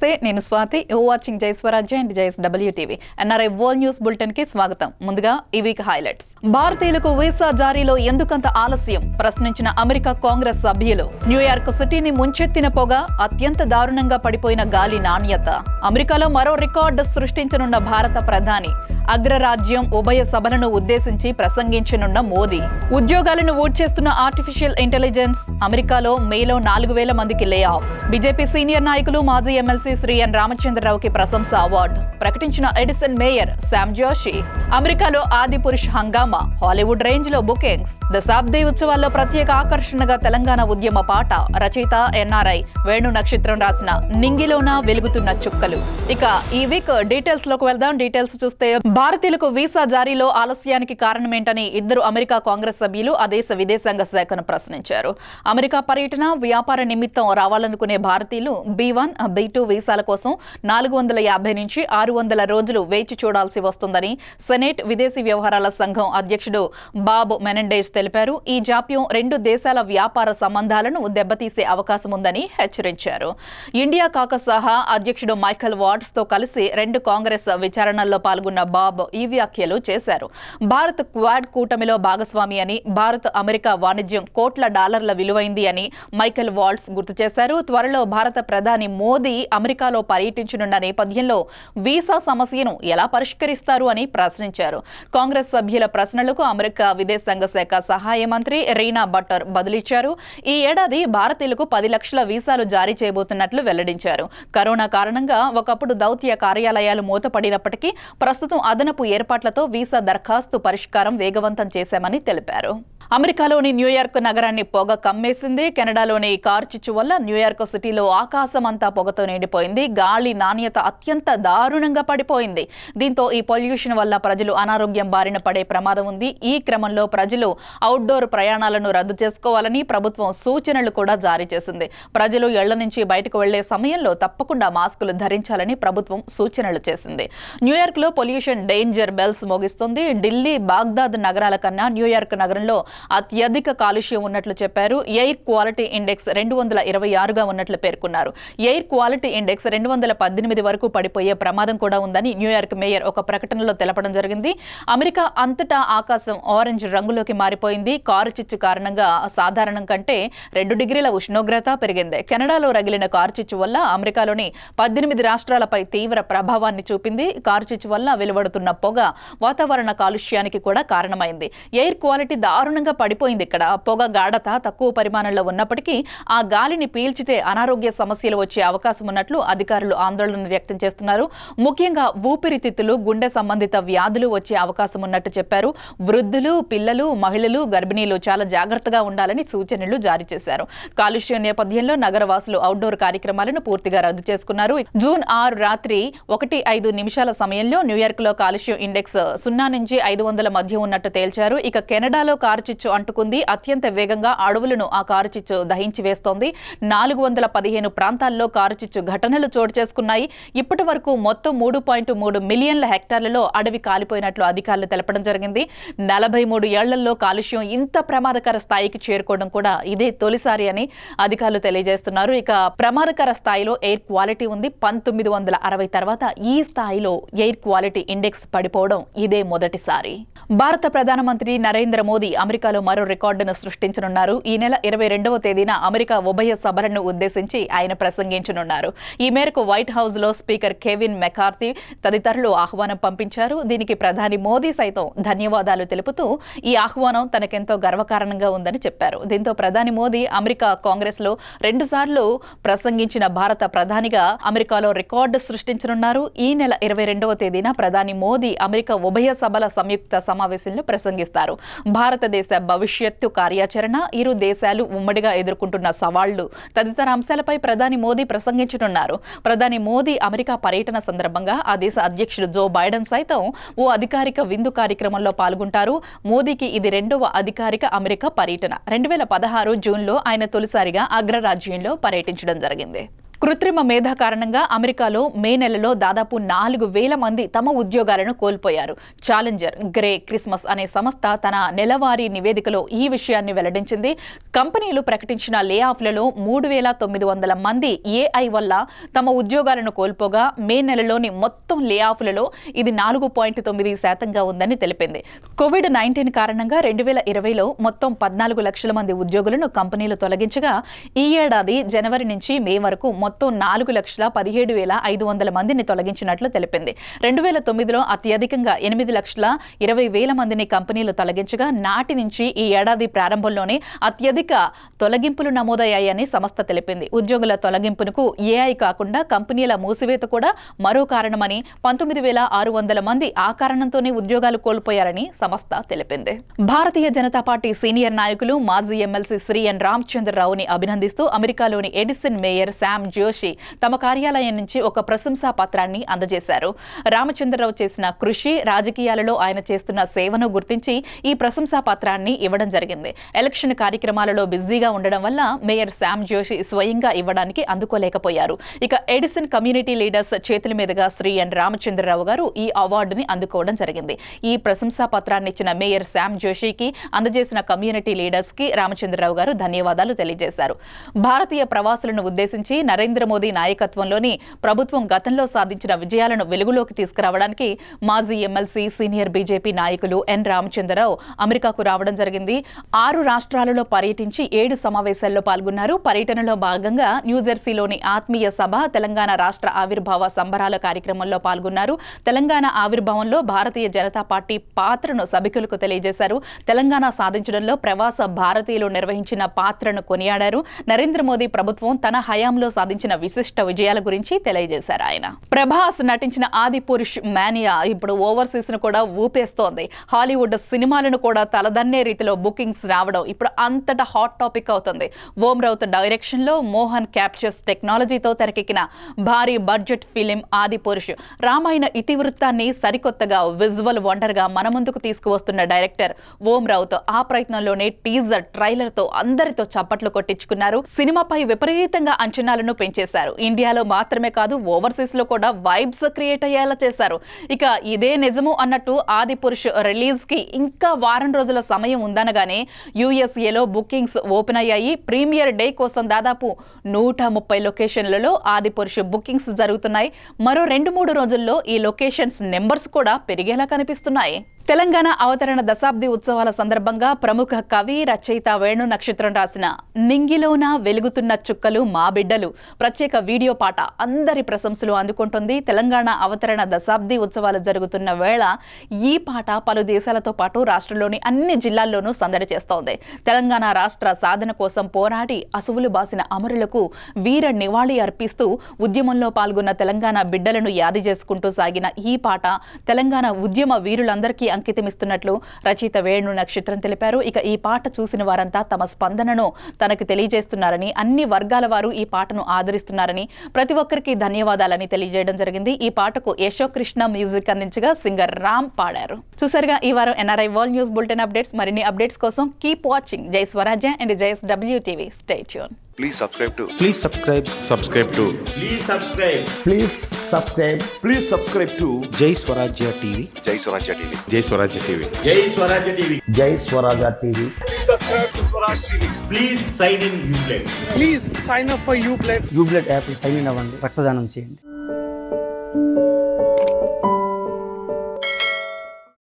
నమస్తే, నేను Swathi. You watching జై స్వరాజ్య అండ్ జైస్ WTV. NRI world news bulletin కి స్వాగతం. ముందుగా ఈ వీక్ హైలైట్స్. భారతీయులకు వీసా జారీలో ఎందుకంత ఆలస్యం ప్రశ్నించిన అమెరికా కాంగ్రెస్ సభ్యులు. న్యూయార్క్ సిటీని ముంచెత్తిన పొగ, అత్యంత దారుణంగా పడిపోయిన గాలి నాణ్యత. అమెరికాలో మరో రికార్డు సృష్టించనున్న భారత ప్రధాని. అగ్రరాజ్యం ఉభయ సభలను ఉద్దేశించి ప్రసంగించనున్న మోదీ. ఉద్యోగాలను ఊడ్చేస్తున్న ఆర్టిఫిషియల్ ఇంటెలిజెన్స్. అమెరికాలో మేలో 4,000 మందికి లే ఆఫ్. బీజేపీ సీనియర్ నాయకులు మాజీ ఎమ్మెల్సీ శ్రీ ఎన్ రామచంద్రరావుకి ప్రశంస అవార్డు ప్రకటించిన ఎడిసన్ మేయర్ శామ్ జోషి. అమెరికాలో ఆది పురుష్ హంగామా, హాలీవుడ్ రేంజ్ లో బుకింగ్స్. దశాబ్ది ఉత్సవాల్లో ప్రత్యేక ఆకర్షణగా తెలంగాణ ఉద్యమ పాట. రచయిత NRI వేణు నక్షత్రం రాసిన నింగిలోన వెలుగుతున్న చుక్కలు. ఇక ఈ వీక్ డీటెయిల్స్ లోకి వెళ్దాం. డీటెయిల్స్ చూస్తే భారతీయులకు వీసా జారీలో ఆలస్యానికి కారణమేంటని ఇద్దరు అమెరికా కాంగ్రెస్ సభ్యులు ఆ దేశ విదేశాంగ శాఖను ప్రశ్నించారు. అమెరికా పర్యటన, వ్యాపార నిమిత్తం రావాలనుకునే భారతీయులు B1, B2 వీసాల కోసం 450 నుంచి 600 రోజులు వేచి చూడాల్సి వస్తుందని సెనేట్ విదేశీ వ్యవహారాల సంఘం అధ్యక్షుడు బాబ్ మెనెండేజ్ తెలిపారు. ఈ జాప్యం రెండు దేశాల వ్యాపార సంబంధాలను దెబ్బతీసే అవకాశం ఉందని హెచ్చరించారు. ఇండియా కాకస్ సహా అధ్యక్షుడు మైఖల్ వాట్స్ తో కలిసి రెండు కాంగ్రెస్ విచారణల్లో పాల్గొన్న బాబ్ ఈ వ్యాఖ్యలు చేశారు. భారత్ క్వాడ్ కూటమిలో భాగస్వామి అని, భారత్ అమెరికా వాణిజ్యం కోట్ల డాలర్ల విలువైంది అని మైఖల్ వాల్ట్స్ గుర్తు చేశారు. త్వరలో భారత ప్రధాని మోదీ అమెరికాలో పర్యటించనున్న నేపథ్యంలో వీసా సమస్యను ఎలా పరిష్కరిస్తారు అని ప్రశ్నించారు. కాంగ్రెస్ సభ్యుల ప్రశ్నలకు అమెరికా విదేశాంగ శాఖ సహాయ మంత్రి రీనా బట్టర్ బదులిచ్చారు. ఈ ఏడాది భారతీయులకు 10 లక్షల వీసాలు జారీ చేయబోతున్నట్లు వెల్లడించారు. కరోనా కారణంగా ఒకప్పుడు దౌత్య కార్యాలయాలు మూతపడినప్పటికీ ప్రస్తుతం అదనపు ఏర్పాట్లతో వీసా దరఖాస్తు పరిష్కారం వేగవంతం చేశామని తెలిపారు. అమెరికాలోని న్యూయార్క్ నగరాన్ని పొగ కమ్మేసింది. కెనడాలోని కార్చిచ్చు వల్ల న్యూయార్క్ సిటీలో ఆకాశమంతా పొగతో నిండిపోయింది. గాలి నాణ్యత అత్యంత దారుణంగా పడిపోయింది. దీంతో ఈ పొల్యూషన్ వల్ల ప్రజలు అనారోగ్యం బారిన పడే ప్రమాదం ఉంది. ఈ క్రమంలో ప్రజలు అవుట్డోర్ ప్రయాణాలను రద్దు చేసుకోవాలని ప్రభుత్వం సూచనలు కూడా జారీ చేసింది. ప్రజలు ఇళ్ల నుంచి బయటకు వెళ్లే సమయంలో తప్పకుండా మాస్కులు ధరించాలని ప్రభుత్వం సూచనలు చేసింది. న్యూయార్క్ లో పొల్యూషన్ డేంజర్ బెల్స్ మోగిస్తుంది. ఢిల్లీ, బాగ్దాద్ నగరాల కన్నా న్యూయార్క్ నగరంలో అత్యధిక కాలుష్యం ఉన్నట్లు చెప్పారు. ఎయిర్ క్వాలిటీ ఇండెక్స్ 226గా ఉన్నట్లు పేర్కొన్నారు. ఎయిర్ క్వాలిటీ ఇండెక్స్ 218 వరకు పడిపోయే ప్రమాదం కూడా ఉందని న్యూయార్క్ మేయర్ ఒక ప్రకటనలో తెలపడం జరిగింది. అమెరికా అంతటా ఆకాశం ఆరెంజ్ రంగులోకి మారిపోయింది. కారుచిచ్చు కారణంగా సాధారణం కంటే 2 డిగ్రీల ఉష్ణోగ్రత పెరిగింది. కెనడాలో రగిలిన కారుచిచ్చు వల్ల అమెరికాలోని 18 రాష్ట్రాలపై తీవ్ర ప్రభావాన్ని చూపింది. కారుచిచ్చు వల్ల వెలువడుతున్న పొగ వాతావరణ కాలుష్యానికి కూడా కారణమైంది. ఎయిర్ క్వాలిటీ దారుణంగా పడిపోయింది. ఇక్కడ పొగ గాఢత తక్కువ పరిమాణంలో ఉన్నప్పటికీ ఆ గాలిని పీల్చితే అనారోగ్య సమస్యలు వచ్చే అవకాశం ఉన్నట్లు అధికారులు ఆందోళన వ్యక్తం చేస్తున్నారు. ముఖ్యంగా ఊపిరితిత్తులు, గుండె సంబంధిత వ్యాధులు వచ్చే అవకాశం ఉన్నట్టు చెప్పారు. వృద్ధులు, పిల్లలు, మహిళలు, గర్భిణీలు చాలా జాగ్రత్తగా ఉండాలని సూచనలు జారీ చేశారు. కాలుష్యం నేపథ్యంలో నగరవాసులు అవుట్డోర్ కార్యక్రమాలను పూర్తిగా రద్దు చేసుకున్నారు. జూన్ 6 రాత్రి 1:05 సమయంలో న్యూయార్క్ లో కాలుష్యం ఇండెక్స్ 0 నుంచి 500 మధ్య ఉన్నట్టు తేల్చారు. ఇక కెనడాలో కారుచిచ్చు అంటుకుంది. అత్యంత వేగంగా అడవులను ఆ కారుచిచ్చు దహించి వేస్తోంది. 415 ప్రాంతాల్లో కారుచిచ్చు ఘటనలు చోటు చేసుకున్నాయి. ఇప్పటి వరకు మొత్తం 3.3 మిలియన్ల హెక్టార్లలో అడవి కాలిపోయినట్లు అధికారులు తెలపడం జరిగింది. 43 ఏళ్లలో కాలుష్యం ఇంత ప్రమాదకర స్థాయికి చేరుకోవడం కూడా ఇదే తొలిసారి అని అధికారులు తెలియజేస్తున్నారు. ఇక ప్రమాదకర స్థాయిలో ఎయిర్ క్వాలిటీ ఉంది. 1960 తర్వాత ఈ స్థాయిలో ఎయిర్ క్వాలిటీ ఇండెక్స్ పడిపోవడం ఇదే మొదటిసారి. భారత ప్రధానమంత్రి నరేంద్ర మోదీ అమెరికాలో మరో రికార్డును సృష్టించనున్నారు. ఈ నెల 22వ తేదీన అమెరికా ఉభయ సభలను ఉద్దేశించి ఆయన ప్రసంగించనున్నారు. ఈ మేరకు వైట్ హౌస్ లో స్పీకర్ కెవిన్ మెకార్థీ తదితరులు ఆహ్వానం పంపించారు. దీనికి ప్రధాని మోదీ సైతం ధన్యవాదాలు తెలుపుతూ ఈ ఆహ్వానం తనకెంతో గర్వకారణంగా ఉందని చెప్పారు. దీంతో ప్రధాని మోదీ అమెరికా కాంగ్రెస్ లో 2 సార్లు ప్రసంగించిన భారత ప్రధానిగా అమెరికాలో రికార్డు సృష్టించనున్నారు. ఈ నెల 22వ తేదీన ప్రధాని మోదీ అమెరికా ఉభయ సభల సంయుక్త సమావేశంలో ప్రసంగిస్తారు. భారతదేశ భవిష్యత్తు కార్యాచరణ, ఇరు దేశాలు ఉమ్మడిగా ఎదుర్కొంటున్న సవాళ్లు తదితర అంశాలపై ప్రధాని మోదీ ప్రసంగించనున్నారు. ప్రధాని మోదీ అమెరికా పర్యటన సందర్భంగా ఆ దేశ అధ్యక్షుడు జో బైడెన్ సైతం ఓ అధికారిక విందు కార్యక్రమంలో పాల్గొంటారు. మోదీకి ఇది 2వ అధికారిక అమెరికా పర్యటన. 2016 జూన్లో ఆయన తొలిసారిగా అగ్రరాజ్యంలో పర్యటించడం జరిగింది. కృత్రిమ మేధ కారణంగా అమెరికాలో మే నెలలో దాదాపు 4,000 మంది తమ ఉద్యోగాలను కోల్పోయారు. ఛాలెంజర్ గ్రే క్రిస్మస్ అనే సంస్థ తన నెలవారీ నివేదికలో ఈ విషయాన్ని వెల్లడించింది. కంపెనీలు ప్రకటించిన లే ఆఫ్లలో 3,900 మంది ఏఐ వల్ల తమ ఉద్యోగాలను కోల్పోగా మే నెలలోని మొత్తం లే ఆఫ్లలో ఇది 4.9% ఉందని తెలిపింది. కోవిడ్-19 కారణంగా 2020లో మొత్తం 14 లక్షల మంది ఉద్యోగులను కంపెనీలు తొలగించగా ఈ ఏడాది జనవరి నుంచి మే వరకు మొత్తం 4,17,500 మందిని తొలగించినట్లు తెలిపింది. 2009లో అత్యధికంగా 8,20,000 మందిని కంపెనీలు తొలగించగా నాటి నుంచి ఈ ఏడాది ప్రారంభంలోనే అత్యధిక తొలగింపులు నమోదయ్యాయని సంస్థ తెలిపింది. ఉద్యోగుల తొలగింపునకు ఏఐ కాకుండా కంపెనీల మూసివేత కూడా మరో కారణమని 19,600 మంది ఆ కారణంతోనే ఉద్యోగాలు కోల్పోయారని సంస్థ తెలిపింది. భారతీయ జనతా పార్టీ సీనియర్ నాయకులు మాజీ ఎమ్మెల్సీ శ్రీ ఎన్ రామచంద్రరావుని అభినందిస్తూ అమెరికాలోని ఎడిసన్ మేయర్ శామ్ జోషి తమ కార్యాలయం నుంచి ఒక ప్రశంసా పత్రాన్ని అందజేశారు. రామచంద్రరావు చేసిన కృషి, రాజకీయాలలో ఆయన చేస్తున్న సేవను గుర్తించి ఈ ప్రశంసా పత్రాన్ని ఇవ్వడం జరిగింది. ఎలక్షన్ కార్యక్రమాలలో బిజీగా ఉండడం వల్ల మేయర్ శామ్ జోషి స్వయంగా ఇవ్వడానికి అందుకోలేకపోయారు. ఇక ఎడిసన్ కమ్యూనిటీ లీడర్స్ చేతుల మీదుగా శ్రీ ఎన్ రామచంద్రరావు గారు ఈ అవార్డుని అందుకోవడం జరిగింది. ఈ ప్రశంసా పత్రాన్ని ఇచ్చిన మేయర్ శామ్ జోషికి అందజేసిన కమ్యూనిటీ లీడర్స్ కి రామచంద్రరావు గారు ధన్యవాదాలు తెలియజేశారు. భారతీయ ప్రవాసులను ఉద్దేశించి నరేంద్ర మోదీ నాయకత్వంలోని ప్రభుత్వం గతంలో సాధించిన విజయాలను వెలుగులోకి తీసుకురావడానికి మాజీ ఎమ్మెల్సీ సీనియర్ బీజేపీ నాయకులు ఎన్ రామచంద్రరావు అమెరికాకు రావడం జరిగింది. 6 రాష్ట్రాలలో పర్యటించి 7 సమావేశాల్లో పాల్గొన్నారు. పర్యటనలో భాగంగా న్యూజెర్సీలోని ఆత్మీయ సభ, తెలంగాణ రాష్ట్ర ఆవిర్భావ సంబరాల కార్యక్రమంలో పాల్గొన్నారు. తెలంగాణ ఆవిర్భావంలో భారతీయ జనతా పార్టీ పాత్రను సభికులకు తెలియజేశారు. తెలంగాణ సాధించడంలో ప్రవాస భారతీయులు నిర్వహించిన పాత్రను కొనియాడారు. నరేంద్ర మోదీ ప్రభుత్వం తన హయాంలో సాధించిన విశిష్ట విజయాల గురించి తెలియజేశారు ఆయన. ప్రభాస్ నటించిన ఆది పురుష్ మానియా ఇప్పుడు ఓవర్సీస్ ను కూడా ఊపేస్తోంది. హాలీవుడ్ సినిమాలను కూడా తలదన్నే రీతిలో బుకింగ్స్ రావడం ఇప్పుడు అంతటా హాట్ టాపిక్ అవుతుంది. ఓం రౌత్ డైరెక్షన్ లో మోహన్ క్యాప్చర్స్ టెక్నాలజీతో తెరకెక్కిన భారీ బడ్జెట్ ఫిలిం ఆది పురుష్ రామాయణ ఇతివృత్తాన్ని సరికొత్తగా విజువల్ వండర్ గా మన ముందుకు తీసుకువస్తున్న డైరెక్టర్ ఓం రౌత్ ఆ ప్రయత్నంలోనే టీజర్ ట్రైలర్ తో అందరితో చప్పట్లు కొట్టించుకున్నారు. సినిమాపై విపరీతంగా అంచనాలను పెంచేశారు. ఇండియాలో మాత్రమే కాదు ఓవర్సీస్ లో కూడా వైబ్స్ క్రియేట్ అయ్యేలా చేశారు. ఇక ఇదే నిజము అన్నట్టు ఆది పురుష్ రిలీజ్ కి ఇంకా వారం రోజుల సమయం ఉందనగానే యుఎస్ఏలో బుకింగ్స్ ఓపెన్ అయ్యాయి. ప్రీమియర్ డే కోసం దాదాపు 130 లొకేషన్లలో ఆది పురుష్ బుకింగ్స్ జరుగుతున్నాయి. మరో 2-3 రోజుల్లో ఈ లొకేషన్స్ నెంబర్స్ కూడా పెరిగేలా కనిపిస్తున్నాయి. తెలంగాణ అవతరణ దశాబ్ది ఉత్సవాల సందర్భంగా ప్రముఖ కవి, రచయిత వేణు నక్షత్రం రాసిన నింగిలోన వెలుగుతున్న చుక్కలు మా బిడ్డలు ప్రత్యేక వీడియో పాట అందరి ప్రశంసలు అందుకుంటుంది. తెలంగాణ అవతరణ దశాబ్ది ఉత్సవాలు జరుగుతున్న వేళ ఈ పాట పలు దేశాలతో పాటు రాష్ట్రంలోని అన్ని జిల్లాల్లోనూ సందడి చేస్తోంది. తెలంగాణ రాష్ట్ర సాధన కోసం పోరాడి అసువులు బాసిన అమరులకు వీర నివాళి అర్పిస్తూ ఉద్యమంలో పాల్గొన్న తెలంగాణ బిడ్డలను యాది చేసుకుంటూ సాగిన ఈ పాట తెలంగాణ ఉద్యమ వీరులందరికీ అంకితమిస్తున్నట్లు రచయిత వేణు నక్షత్రం తెలిపారు. ఇక ఈ పాట చూసిన వారంతా తమ స్పందనను తనకు తెలియజేస్తున్నారని, అన్ని వర్గాల వారు ఈ పాటను ఆదరిస్తున్నారని, ప్రతి ఒక్కరికి ధన్యవాదాలని తెలియజేయడం జరిగింది. ఈ పాటకు యశో కృష్ణ మ్యూజిక్ అందించగా సింగర్ రామ్ పాడారు. చూసారుగా ఈ వారం NRI world news bulletin updates. మరిన్ని అప్డేట్స్ కోసం కీప్ వాచింగ్ జై స్వరాజ్య అండ్ జైస్ WTV. Stay tuned. Please subscribe to. Please subscribe. Subscribe to. Please subscribe. Please subscribe. Please subscribe to Jai Swarajya TV. Jai Swarajya TV. Jai Swarajya TV. Jai Swarajya TV. Jai Swarajya TV. Please subscribe to Swaraj TV. Please sign in Uplay. Please sign up for Uplay. Uplay app sign in అవ్వండి, రక్తదానం చేయండి.